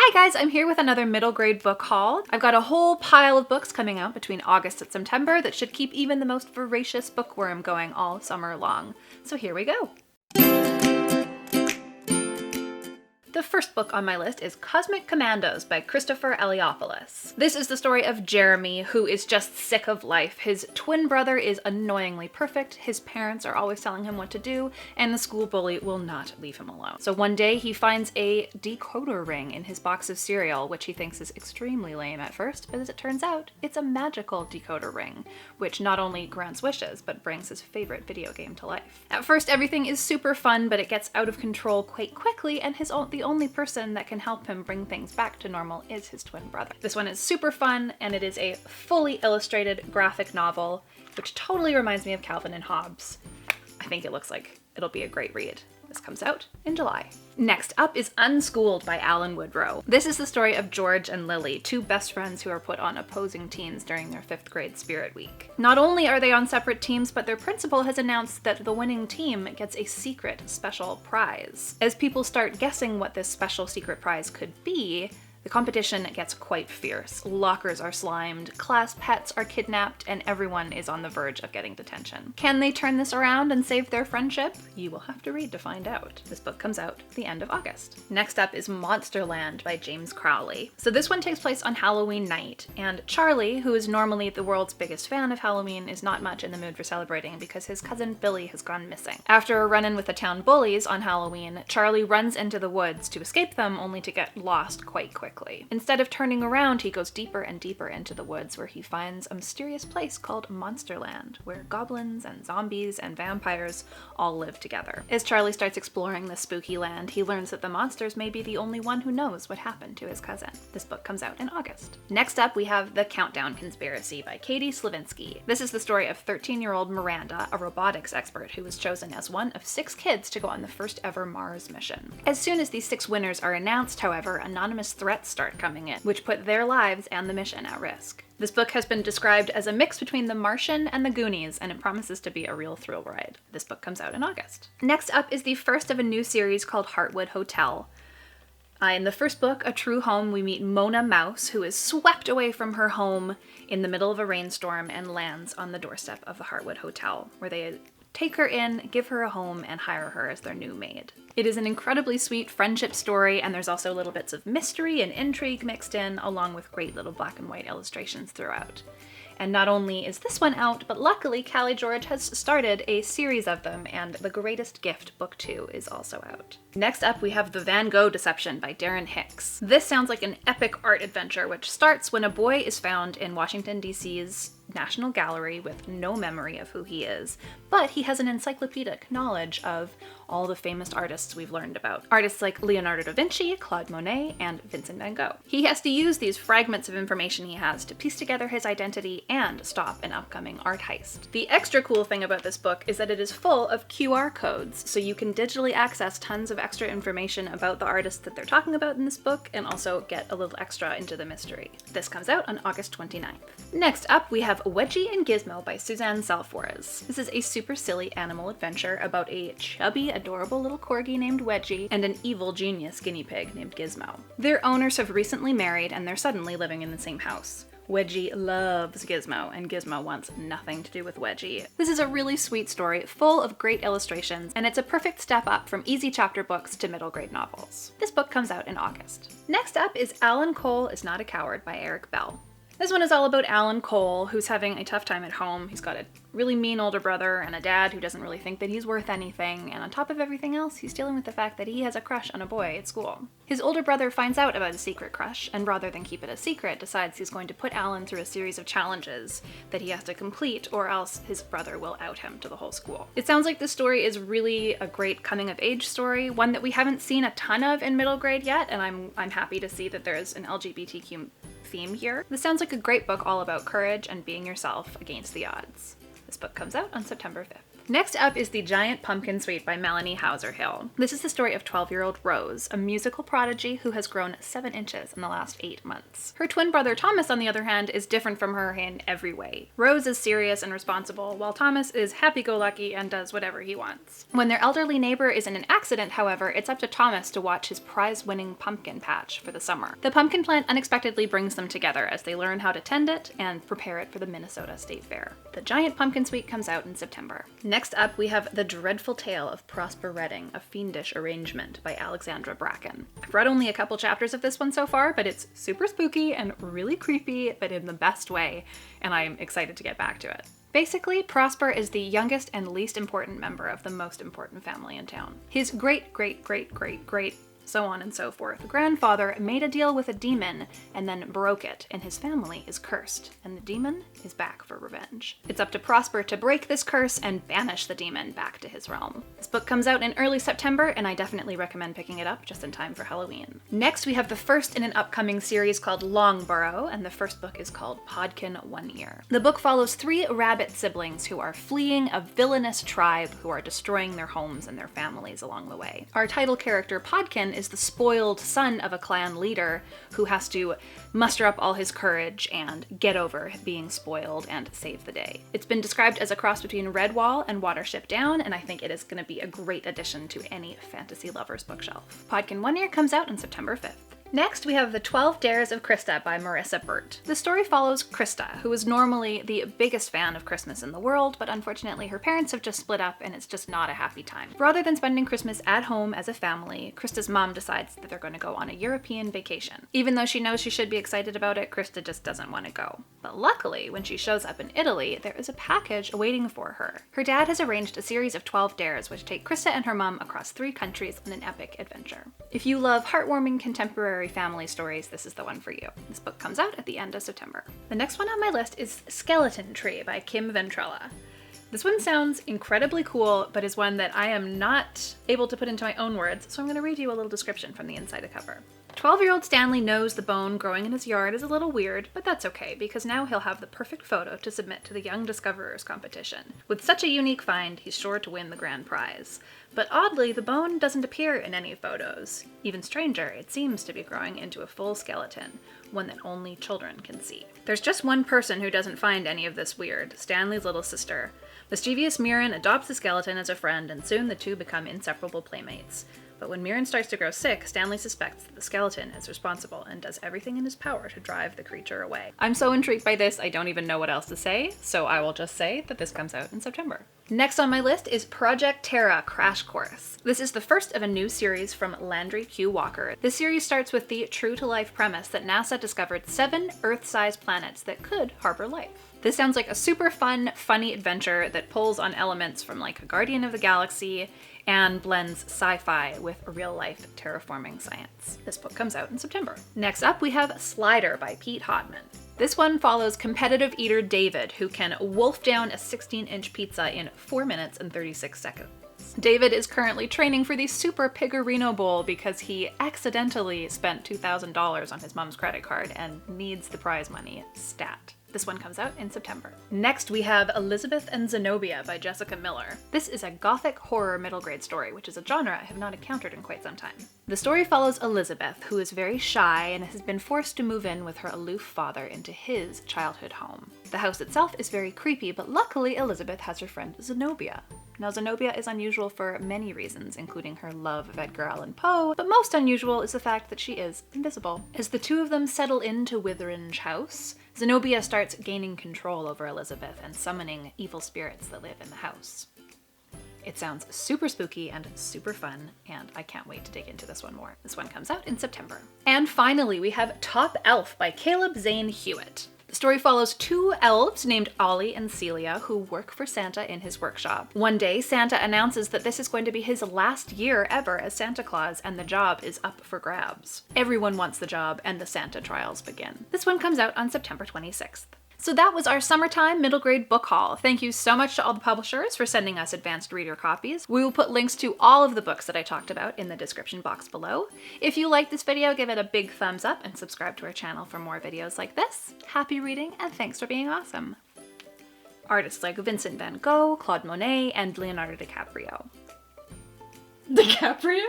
Hi guys, I'm here with another middle grade book haul. I've got a whole pile of books coming out between August and September that should keep even the most voracious bookworm going all summer long. So here we go. The first book on my list is Cosmic Commandos by Christopher Eliopoulos. This is the story of Jeremy, who is just sick of life. His twin brother is annoyingly perfect, his parents are always telling him what to do, and the school bully will not leave him alone. So one day he finds a decoder ring in his box of cereal, which he thinks is extremely lame at first, but as it turns out, it's a magical decoder ring, which not only grants wishes, but brings his favorite video game to life. At first everything is super fun, but it gets out of control quite quickly, and the only person that can help him bring things back to normal is his twin brother. This one is super fun, and it is a fully illustrated graphic novel, which totally reminds me of Calvin and Hobbes. I think it looks like it'll be a great read. This comes out in July. Next up is Unschooled by Allan Woodrow. This is the story of George and Lily, two best friends who are put on opposing teams during their 5th grade spirit week. Not only are they on separate teams, but their principal has announced that the winning team gets a secret special prize. As people start guessing what this special secret prize could be, the competition gets quite fierce. Lockers are slimed, class pets are kidnapped, and everyone is on the verge of getting detention. Can they turn this around and save their friendship? You will have to read to find out. This book comes out the end of August. Next up is Monsterland by James Crowley. So this one takes place on Halloween night, and Charlie, who is normally the world's biggest fan of Halloween, is not much in the mood for celebrating because his cousin Billy has gone missing. After a run-in with the town bullies on Halloween, Charlie runs into the woods to escape them, only to get lost quite quickly. Instead of turning around, he goes deeper and deeper into the woods, where he finds a mysterious place called Monsterland, where goblins and zombies and vampires all live together. As Charlie starts exploring this spooky land, he learns that the monsters may be the only one who knows what happened to his cousin. This book comes out in August. Next up, we have The Countdown Conspiracy by Katie Slivensky. This is the story of 13-year-old Miranda, a robotics expert who was chosen as one of 6 kids to go on the first ever Mars mission. As soon as these 6 winners are announced, however, anonymous threats start coming in, which put their lives and the mission at risk. This book has been described as a mix between The Martian and The Goonies, and it promises to be a real thrill ride. This book comes out in August. Next up is the first of a new series called Heartwood Hotel. In the first book, A True Home, we meet Mona Mouse, who is swept away from her home in the middle of a rainstorm and lands on the doorstep of the Heartwood Hotel, where they take her in, give her a home, and hire her as their new maid. It is an incredibly sweet friendship story, and there's also little bits of mystery and intrigue mixed in, along with great little black and white illustrations throughout. And not only is this one out, but luckily Callie George has started a series of them, and The Greatest Gift Book 2 is also out. Next up, we have The Van Gogh Deception by Deron Hicks. This sounds like an epic art adventure, which starts when a boy is found in Washington, D.C.'s National Gallery with no memory of who he is, but he has an encyclopedic knowledge of all the famous artists we've learned about. Artists like Leonardo da Vinci, Claude Monet, and Vincent van Gogh. He has to use these fragments of information he has to piece together his identity and stop an upcoming art heist. The extra cool thing about this book is that it is full of QR codes, so you can digitally access tons of extra information about the artists that they're talking about in this book, and also get a little extra into the mystery. This comes out on August 29th. Next up, we have Wedgie and Gizmo by Suzanne Selfors. This is a super silly animal adventure about a chubby, adorable little corgi named Wedgie and an evil genius guinea pig named Gizmo. Their owners have recently married, and they're suddenly living in the same house. Wedgie loves Gizmo, and Gizmo wants nothing to do with Wedgie. This is a really sweet story, full of great illustrations, and it's a perfect step up from easy chapter books to middle grade novels. This book comes out in August. Next up is Alan Cole is Not a Coward by Eric Bell. This one is all about Alan Cole, who's having a tough time at home. He's got a really mean older brother and a dad who doesn't really think that he's worth anything, and on top of everything else, he's dealing with the fact that he has a crush on a boy at school. His older brother finds out about a secret crush, and rather than keep it a secret, decides he's going to put Alan through a series of challenges that he has to complete, or else his brother will out him to the whole school. It sounds like this story is really a great coming-of-age story, one that we haven't seen a ton of in middle grade yet, and I'm happy to see that there's an LGBTQ theme here. This sounds like a great book all about courage and being yourself against the odds. This book comes out on September 5th. Next up is The Giant Pumpkin Suite by Melanie Heuiser. This is the story of 12-year-old Rose, a musical prodigy who has grown 7 inches in the last 8 months. Her twin brother Thomas, on the other hand, is different from her in every way. Rose is serious and responsible, while Thomas is happy-go-lucky and does whatever he wants. When their elderly neighbor is in an accident, however, it's up to Thomas to watch his prize-winning pumpkin patch for the summer. The pumpkin plant unexpectedly brings them together as they learn how to tend it and prepare it for the Minnesota State Fair. The Giant Pumpkin Suite comes out in September. Next up, we have The Dreadful Tale of Prosper Redding, a Fiendish Arrangement by Alexandra Bracken. I've read only a couple chapters of this one so far, but it's super spooky and really creepy, but in the best way, and I'm excited to get back to it. Basically, Prosper is the youngest and least important member of the most important family in town. His great so on and so forth grandfather made a deal with a demon and then broke it, and his family is cursed, and the demon is back for revenge. It's up to Prosper to break this curse and banish the demon back to his realm. This book comes out in early September, and I definitely recommend picking it up just in time for Halloween. Next, we have the first in an upcoming series called Longburrow, and the first book is called Podkin 1 Year. The book follows 3 rabbit siblings who are fleeing a villainous tribe who are destroying their homes and their families along the way. Our title character, Podkin, is the spoiled son of a clan leader who has to muster up all his courage and get over being spoiled and save the day. It's been described as a cross between Redwall and Watership Down, and I think it is going to be a great addition to any fantasy lover's bookshelf. Podkin 1 Year comes out on September 5th. Next, we have The 12 Dares of Christa by Marissa Burt. The story follows Christa, who is normally the biggest fan of Christmas in the world, but unfortunately her parents have just split up and it's just not a happy time. Rather than spending Christmas at home as a family, Christa's mom decides that they're going to go on a European vacation. Even though she knows she should be excited about it, Christa just doesn't want to go. But luckily, when she shows up in Italy, there is a package awaiting for her. Her dad has arranged a series of 12 dares which take Christa and her mom across 3 countries on an epic adventure. If you love heartwarming contemporary family stories, this is the one for you. This book comes out at the end of September. The next one on my list is Skeleton Tree by Kim Ventrella. This one sounds incredibly cool, but is one that I am not able to put into my own words, so I'm going to read you a little description from the inside cover. 12-year-old Stanley knows the bone growing in his yard is a little weird, but that's okay, because now he'll have the perfect photo to submit to the Young Discoverers competition. With such a unique find, he's sure to win the grand prize. But oddly, the bone doesn't appear in any photos. Even stranger, it seems to be growing into a full skeleton, one that only children can see. There's just one person who doesn't find any of this weird, Stanley's little sister. Mischievous Mirren adopts the skeleton as a friend, and soon the two become inseparable playmates. But when Mirren starts to grow sick, Stanley suspects that the skeleton is responsible and does everything in his power to drive the creature away. I'm so intrigued by this, I don't even know what else to say, so I will just say that this comes out in September. Next on my list is Project Terra Crash Course. This is the first of a new series from Landry Q. Walker. This series starts with the true-to-life premise that NASA discovered 7 Earth-sized planets that could harbor life. This sounds like a super fun, funny adventure that pulls on elements from like a Guardian of the Galaxy and blends sci-fi with real-life terraforming science. This book comes out in September. Next up, we have Slider by Pete Hodman. This one follows competitive eater David, who can wolf down a 16-inch pizza in 4 minutes and 36 seconds. David is currently training for the Super Piggerino Bowl because he accidentally spent $2,000 on his mom's credit card and needs the prize money stat. This one comes out in September. Next, we have Elizabeth and Zenobia by Jessica Miller. This is a gothic horror middle grade story, which is a genre I have not encountered in quite some time. The story follows Elizabeth, who is very shy and has been forced to move in with her aloof father into his childhood home. The house itself is very creepy, but luckily Elizabeth has her friend Zenobia. Now, Zenobia is unusual for many reasons, including her love of Edgar Allan Poe, but most unusual is the fact that she is invisible. As the two of them settle into Withering's house, Zenobia starts gaining control over Elizabeth and summoning evil spirits that live in the house. It sounds super spooky and super fun, and I can't wait to dig into this one more. This one comes out in September. And finally, we have Top Elf by Caleb Zane Hewitt. The story follows 2 elves named Ollie and Celia who work for Santa in his workshop. One day, Santa announces that this is going to be his last year ever as Santa Claus, and the job is up for grabs. Everyone wants the job, and the Santa trials begin. This one comes out on September 26th. So that was our summertime middle grade book haul. Thank you so much to all the publishers for sending us advanced reader copies. We will put links to all of the books that I talked about in the description box below. If you liked this video, give it a big thumbs up and subscribe to our channel for more videos like this. Happy reading, and thanks for being awesome. artists like Vincent van Gogh, Claude Monet, and Leonardo DiCaprio. DiCaprio?